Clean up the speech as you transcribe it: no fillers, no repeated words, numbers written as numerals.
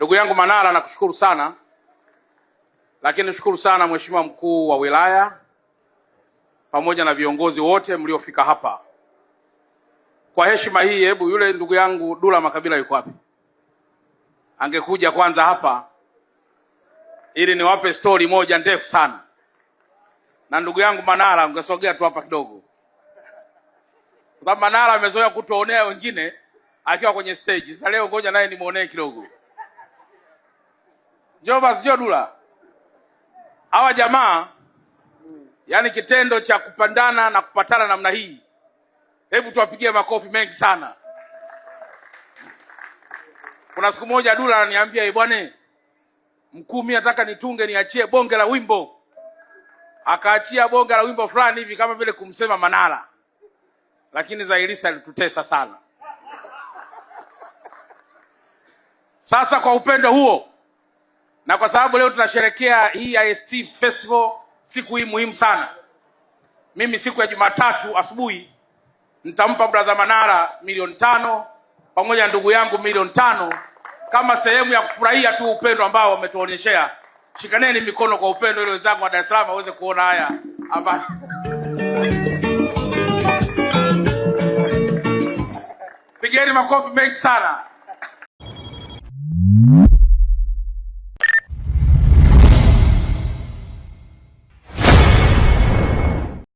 Ndugu yangu Manara, nakushukuru sana, lakini nishukuru sana Mheshimiwa Mkuu wa Wilaya pamoja na viongozi wote mliofika hapa. Kwa heshima hii, hebu yule ndugu yangu Dula Makabila yuko wapi? Angekuja kwanza hapa ili niwape story moja ndefu sana. Na ndugu yangu Manara, ungesogea tu hapa kidogo, kwa sababu Manara amezoea kutuonea wengine akiwa kwenye stage. Sasa leo ngoja naye nimuonee kidogo. Njoo basi, njoo Dula. Hawa jamaa, yani kitendo cha kupandana na kupatana namna hii, hebu tuwapigie makofi mengi sana. Kuna siku moja Dula ananiambia, bwana mkuu, mimi nataka nitunge niachie bonge la wimbo. Akaachia bonge la wimbo fulani hivi kama vile kumsema Manara. Lakini Zailisa alitutesa sana. Sasa kwa upendo huo, na kwa sababu leo tunasherehekea hii IST Festival, siku hii muhimu sana, mimi siku ya Jumatatu asubuhi nitampa brother Manara milioni 5 pamoja na ndugu yangu milioni 5 kama sehemu ya kufurahia tu upendo ambao wametuonyeshea. Shikaneni mikono kwa upendo ili wenzangu wa Dar es Salaam waweze kuona haya hapa. Pigeni makofi mengi sana.